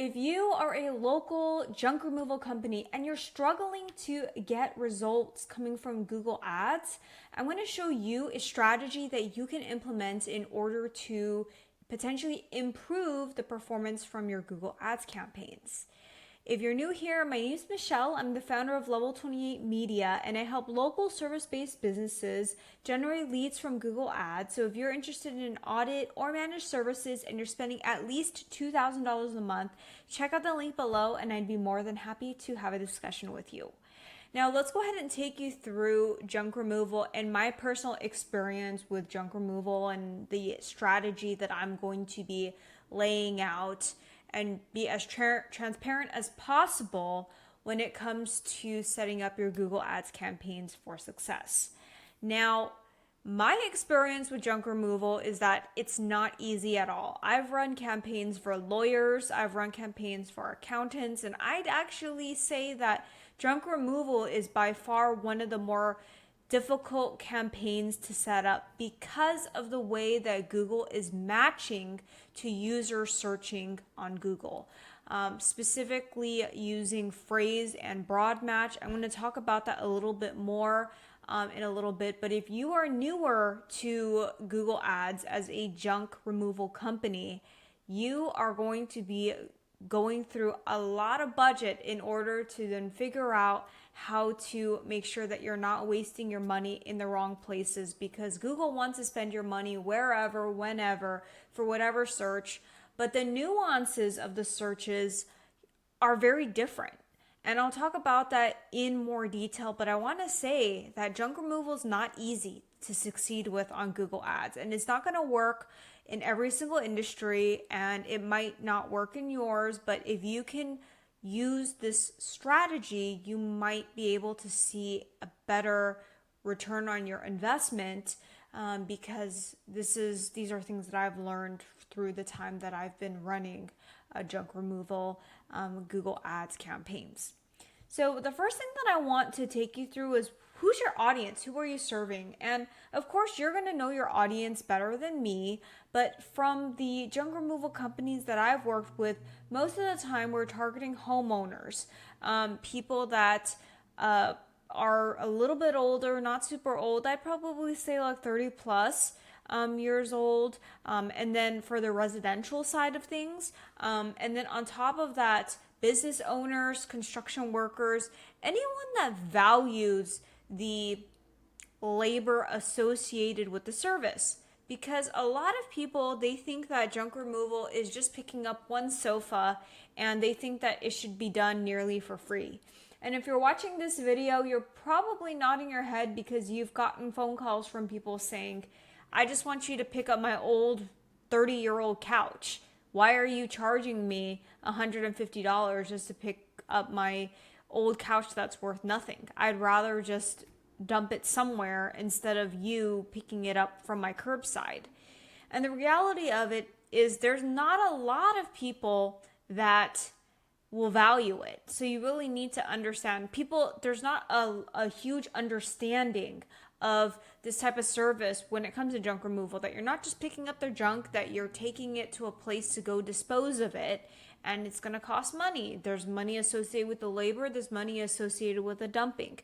If you are a local junk removal company and you're struggling to get results coming from Google Ads, I'm going to show you a strategy that you can implement in order to potentially improve the performance from your Google Ads campaigns. If you're new here, my name is Michelle. I'm the founder of Level 28 Media, and I help local service-based businesses generate leads from Google Ads. So if you're interested in an audit or managed services and you're spending at least $2,000 a month, check out the link below and I'd be more than happy to have a discussion with you. Now let's go ahead and take you through junk removal and my personal experience with junk removal and the strategy that I'm going to be laying out and be as transparent as possible when it comes to setting up your Google Ads campaigns for success. Now, my experience with junk removal is that it's not easy at all. I've run campaigns for lawyers, I've run campaigns for accountants, and I'd actually say that junk removal is by far one of the more difficult campaigns to set up because of the way that Google is matching to user searching on Google. Specifically using phrase and broad match. I'm going to talk about that a little bit more in a little bit, but if you are newer to Google Ads as a junk removal company, you are going to be going through a lot of budget in order to then figure out how to make sure that you're not wasting your money in the wrong places, because Google wants to spend your money wherever, whenever, for whatever search, but the nuances of the searches are very different. And I'll talk about that in more detail, but I want to say that junk removal is not easy to succeed with on Google Ads, and it's not going to work in every single industry, and it might not work in yours, but if you can use this strategy, you might be able to see a better return on your investment, because these are things that I've learned through the time that I've been running junk removal Google Ads campaigns. So the first thing that I want to take you through is, who's your audience? Who are you serving? And of course, you're going to know your audience better than me, but from the junk removal companies that I've worked with, most of the time we're targeting homeowners, people that are a little bit older, not super old. I'd probably say like 30 plus years old. And then for the residential side of things, and then on top of that, business owners, construction workers, anyone that values the labor associated with the service. Because a lot of people, they think that junk removal is just picking up one sofa, and they think that it should be done nearly for free. And if you're watching this video, you're probably nodding your head because you've gotten phone calls from people saying, I just want you to pick up my old 30-year-old couch. Why are you charging me $150 just to pick up my old couch that's worth nothing? I'd rather just dump it somewhere instead of you picking it up from my curbside. And the reality of it is there's not a lot of people that will value it. So you really need to understand there's not a huge understanding of this type of service when it comes to junk removal, that you're not just picking up their junk, that you're taking it to a place to go dispose of it, and it's going to cost money. There's money associated with the labor, there's money associated with the dumping.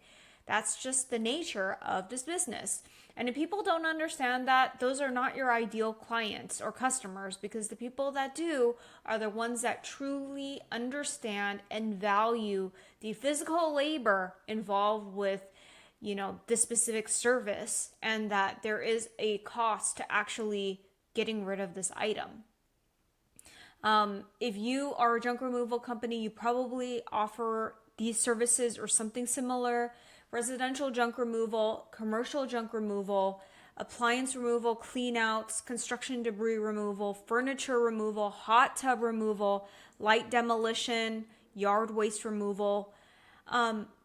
That's just the nature of this business. And if people don't understand that, those are not your ideal clients or customers, because the people that do are the ones that truly understand and value the physical labor involved with this specific service, and that there is a cost to actually getting rid of this item. If you are a junk removal company, you probably offer these services or something similar: residential junk removal, commercial junk removal, appliance removal, clean outs, construction debris removal, furniture removal, hot tub removal, light demolition, yard waste removal.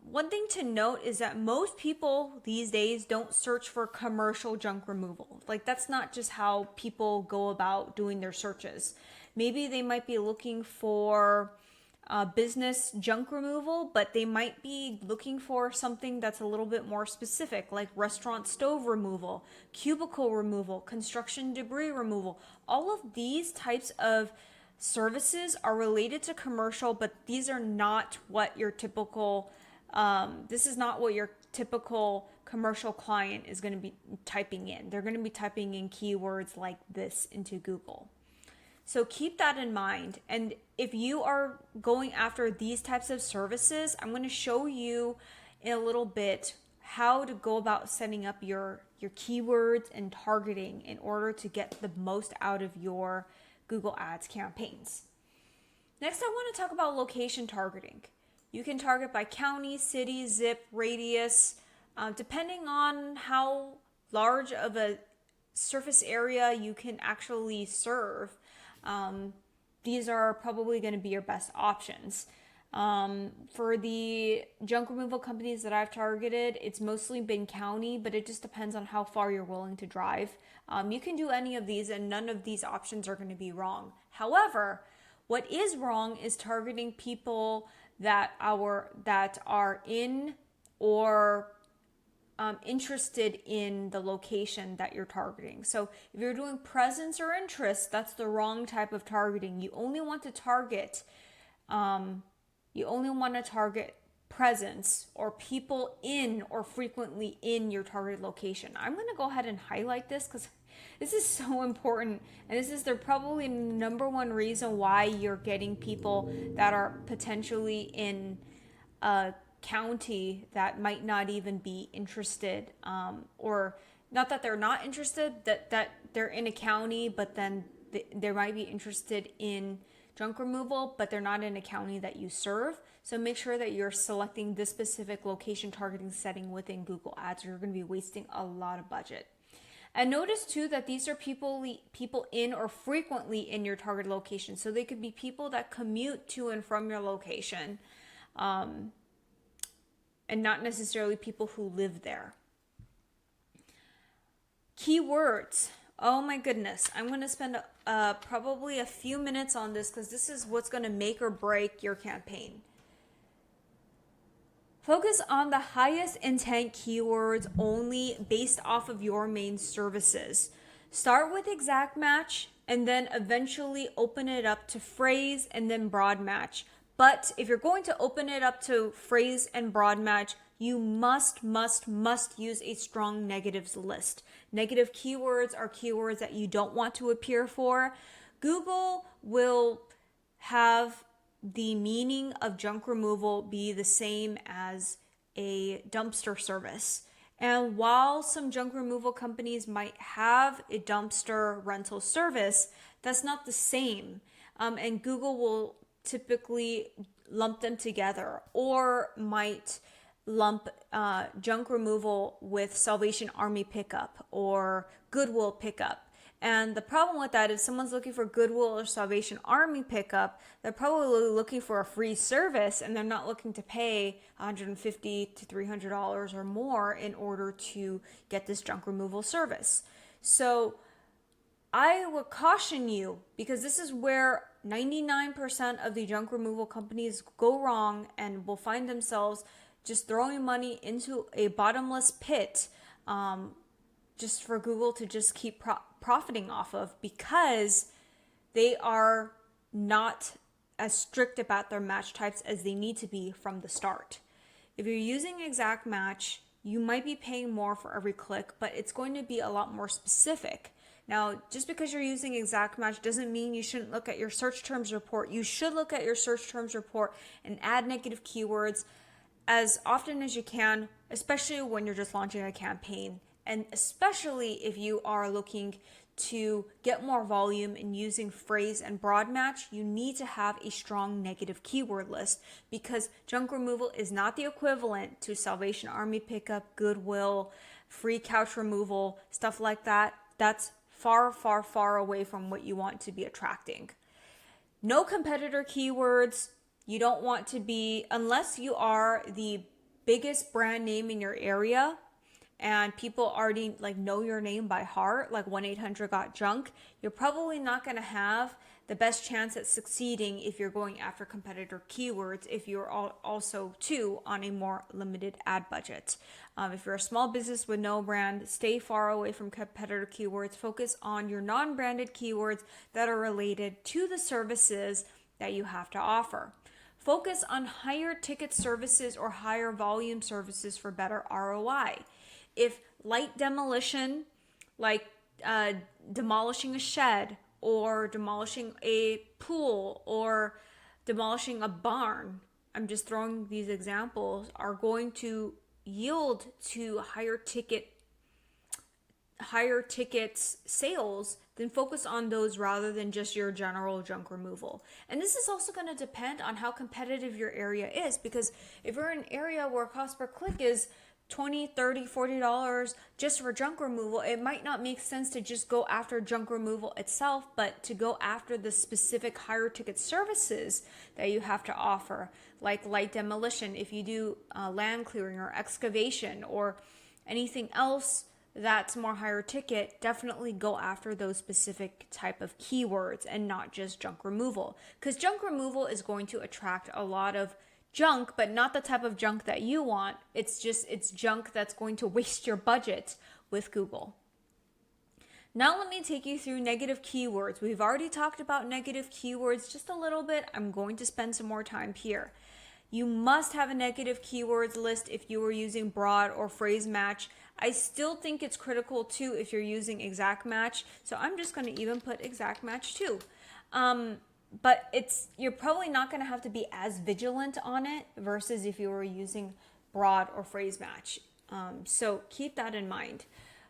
One thing to note is that most people these days don't search for commercial junk removal. Like, that's not just how people go about doing their searches. Maybe they might be looking for business junk removal, but they might be looking for something that's a little bit more specific, like restaurant stove removal, cubicle removal, construction debris removal. All of these types of services are related to commercial, but these are not what your typical, this is not what your typical commercial client is going to be typing in. They're going to be typing in keywords like this into Google. So keep that in mind. And if you are going after these types of services, I'm going to show you in a little bit how to go about setting up your keywords and targeting in order to get the most out of your Google Ads campaigns. Next, I want to talk about location targeting. You can target by county, city, zip, radius, depending on how large of a surface area you can actually serve. These are probably going to be your best options. For the junk removal companies that I've targeted, it's mostly been county, but it just depends on how far you're willing to drive. You can do any of these, and none of these options are going to be wrong. However, what is wrong is targeting people that are in or interested in the location that you're targeting. So if you're doing presence or interest, that's the wrong type of targeting. You only want to target presence or people in or frequently in your targeted location. I'm going to go ahead and highlight this because this is so important, and this is the probably number one reason why you're getting people that are potentially in a county that might not even be interested, or not that they're not interested, that they're in a county, but then they might be interested in junk removal, but they're not in a county that you serve. So make sure that you're selecting this specific location targeting setting within Google Ads, or you're going to be wasting a lot of budget. And notice too that these are people in or frequently in your target location. So they could be people that commute to and from your location, and not necessarily people who live there. Keywords. Oh my goodness. I'm going to spend probably a few minutes on this because this is what's going to make or break your campaign. Focus on the highest intent keywords only based off of your main services. Start with exact match and then eventually open it up to phrase and then broad match. But if you're going to open it up to phrase and broad match, you must use a strong negatives list. Negative keywords are keywords that you don't want to appear for. Google will have the meaning of junk removal be the same as a dumpster service. And while some junk removal companies might have a dumpster rental service, that's not the same. And Google will typically lump them together, or might lump junk removal with Salvation Army pickup or Goodwill pickup. And the problem with that is someone's looking for Goodwill or Salvation Army pickup, they're probably looking for a free service, and they're not looking to pay $150 to $300 or more in order to get this junk removal service. So I would caution you, because this is where 99% of the junk removal companies go wrong and will find themselves just throwing money into a bottomless pit, just for Google to just keep profiting off of, because they are not as strict about their match types as they need to be from the start. If you're using exact match, you might be paying more for every click, but it's going to be a lot more specific. Now, just because you're using exact match doesn't mean you shouldn't look at your search terms report. You should look at your search terms report and add negative keywords as often as you can, especially when you're just launching a campaign. And especially if you are looking to get more volume and using phrase and broad match, you need to have a strong negative keyword list, because junk removal is not the equivalent to Salvation Army pickup, Goodwill, free couch removal, stuff like that. That's far away from what you want to be attracting. No competitor keywords. You don't want to be, unless you are the biggest brand name in your area and people already know your name by heart, like 1-800-GOT-JUNK, you're probably not going to have the best chance at succeeding if you're going after competitor keywords, if you're also too on a more limited ad budget. If you're a small business with no brand, stay far away from competitor keywords. Focus on your non-branded keywords that are related to the services that you have to offer. Focus on higher ticket services or higher volume services for better ROI. If light demolition, like demolishing a shed or demolishing a pool or demolishing a barn, I'm just throwing these examples, are going to yield to higher tickets sales, then focus on those rather than just your general junk removal. And this is also going to depend on how competitive your area is, because if you're in an area where cost per click is $20, $30, $40 just for junk removal, it might not make sense to just go after junk removal itself, but to go after the specific higher ticket services that you have to offer, like light demolition, if you do land clearing or excavation or anything else that's more higher ticket. Definitely go after those specific type of keywords and not just junk removal, because junk removal is going to attract a lot of junk, but not the type of junk that you want. It's junk that's going to waste your budget with Google. Now let me take you through negative keywords. We've already talked about negative keywords just a little bit. I'm going to spend some more time here. You must have a negative keywords list if you are using broad or phrase match. I still think it's critical too if you're using exact match. So I'm just going to even put exact match too. But you're probably not going to have to be as vigilant on it versus if you were using broad or phrase match. So keep that in mind.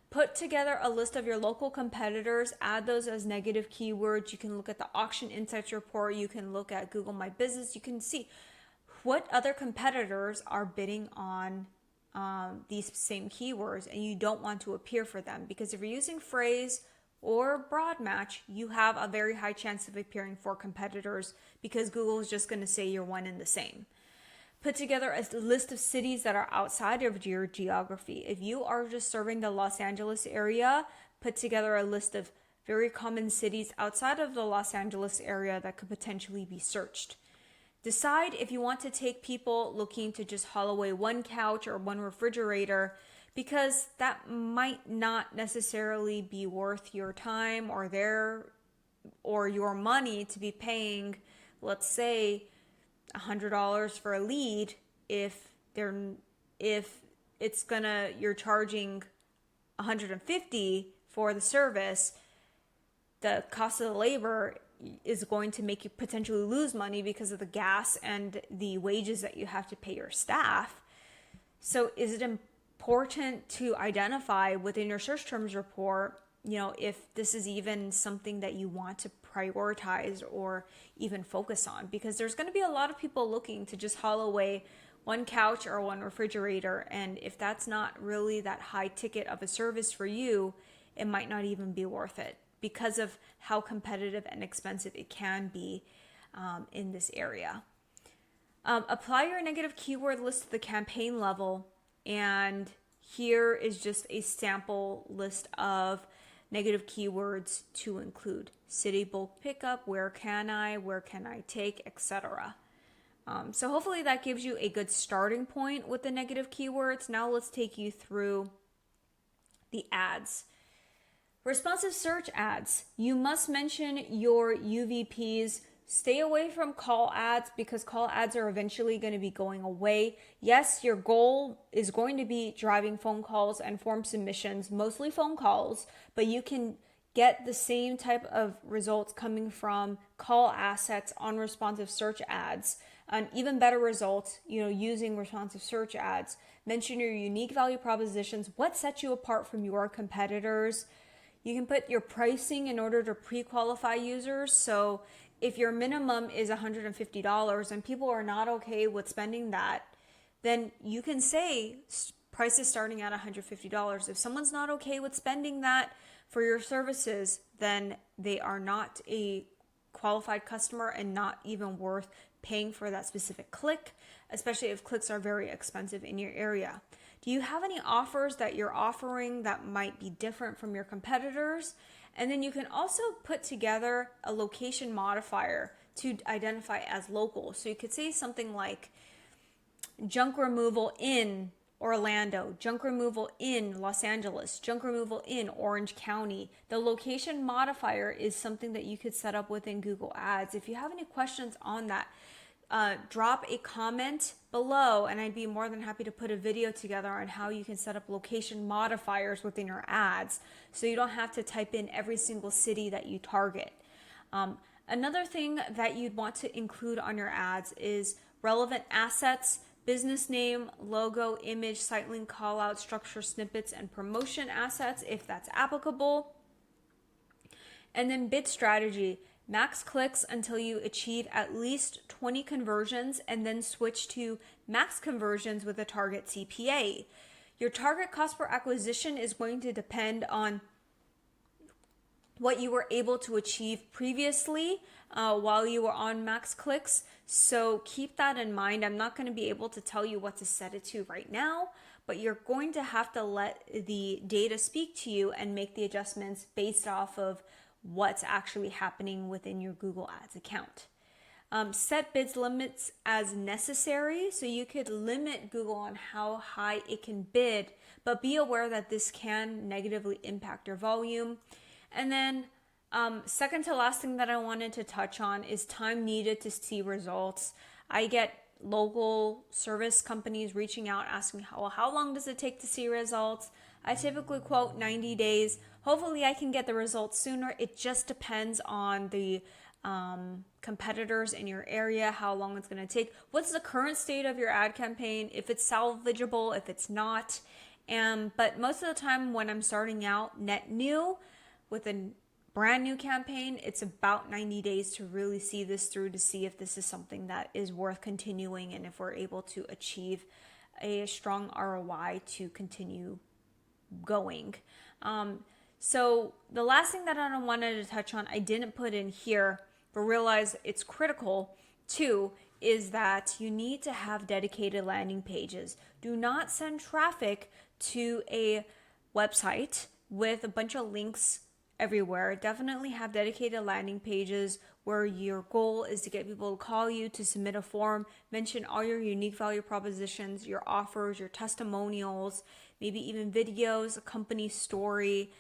Put together a list of your local competitors, add those as negative keywords. You can look at the Auction Insights report. You can look at Google My Business. You can see what other competitors are bidding on these same keywords, and you don't want to appear for them, because if you're using phrase or broad match, you have a very high chance of appearing for competitors because Google is just going to say you're one and the same. Put together a list of cities that are outside of your geography. If you are just serving the Los Angeles area, put together a list of very common cities outside of the Los Angeles area that could potentially be searched. Decide if you want to take people looking to just haul away one couch or one refrigerator, because that might not necessarily be worth your time or your money to be paying, let's say, $100 for a lead if you're charging $150 for the service. The cost of the labor is going to make you potentially lose money because of the gas and the wages that you have to pay your staff. So is it important to identify within your search terms report, if this is even something that you want to prioritize or even focus on? Because there's going to be a lot of people looking to just haul away one couch or one refrigerator, and if that's not really that high ticket of a service for you, it might not even be worth it, because of how competitive and expensive it can be in this area. Apply your negative keyword list to the campaign level, and here is just a sample list of negative keywords to include: city bulk pickup, where can I take, etc. So hopefully that gives you a good starting point with the negative keywords. Now let's take you through the ads. Responsive search ads. You must mention your UVPs. Stay away from call ads, because call ads are eventually going to be going away. Yes, your goal is going to be driving phone calls and form submissions, mostly phone calls, but you can get the same type of results coming from call assets on responsive search ads, and even better results, using responsive search ads. Mention your unique value propositions. What sets you apart from your competitors? You can put your pricing in order to pre-qualify users. So if your minimum is $150 and people are not okay with spending that, then you can say prices starting at $150. If someone's not okay with spending that for your services, then they are not a qualified customer and not even worth paying for that specific click, especially if clicks are very expensive in your area. Do you have any offers that you're offering that might be different from your competitors? And then you can also put together a location modifier to identify as local. So you could say something like junk removal in Orlando, junk removal in Los Angeles, junk removal in Orange County. The location modifier is something that you could set up within Google Ads. If you have any questions on that, drop a comment below and I'd be more than happy to put a video together on how you can set up location modifiers within your ads so you don't have to type in every single city that you target. Another thing that you'd want to include on your ads is relevant assets, business name, logo, image, site link, callout, structure, snippets, and promotion assets if that's applicable. And then bid strategy. Max clicks until you achieve at least 20 conversions and then switch to max conversions with a target CPA. Your target cost per acquisition is going to depend on what you were able to achieve previously while you were on max clicks. So keep that in mind. I'm not going to be able to tell you what to set it to right now, but you're going to have to let the data speak to you and make the adjustments based off of what's actually happening within your Google Ads account. Set bids limits as necessary, so you could limit Google on how high it can bid, but be aware that this can negatively impact your volume. And then second to last thing that I wanted to touch on is time needed to see results. I get local service companies reaching out asking, well, how long does it take to see results? I typically quote 90 days. Hopefully I can get the results sooner. It just depends on the competitors in your area, how long it's going to take. What's the current state of your ad campaign? If it's salvageable, if it's not. But most of the time when I'm starting out net new with a brand new campaign, it's about 90 days to really see this through, to see if this is something that is worth continuing and if we're able to achieve a strong ROI to continue going. So the last thing that I wanted to touch on, I didn't put in here, but realize it's critical too, is that you need to have dedicated landing pages. Do not send traffic to a website with a bunch of links everywhere. Definitely have dedicated landing pages where your goal is to get people to call you, to submit a form, mention all your unique value propositions, your offers, your testimonials, maybe even videos, a company story,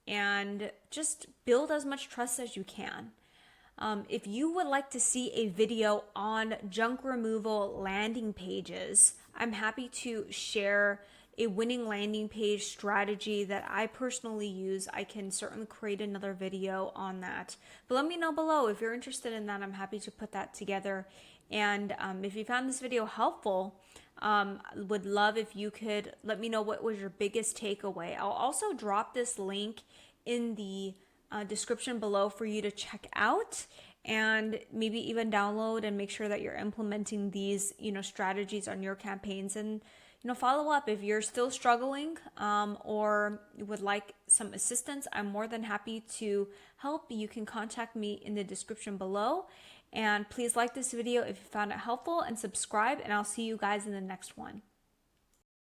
and just build as much trust as you can. If you would like to see a video on junk removal landing pages, I'm happy to share a winning landing page strategy that I personally use. I can certainly create another video on that. But let me know below if you're interested in that. I'm happy to put that together. And if you found this video helpful, would love if you could let me know what was your biggest takeaway. I'll also drop this link in the description below for you to check out and maybe even download and make sure that you're implementing these, strategies on your campaigns, and follow up if you're still struggling or would like some assistance. I'm more than happy to help. You can contact me in the description below, and please like this video if you found it helpful and subscribe, and I'll see you guys in the next one.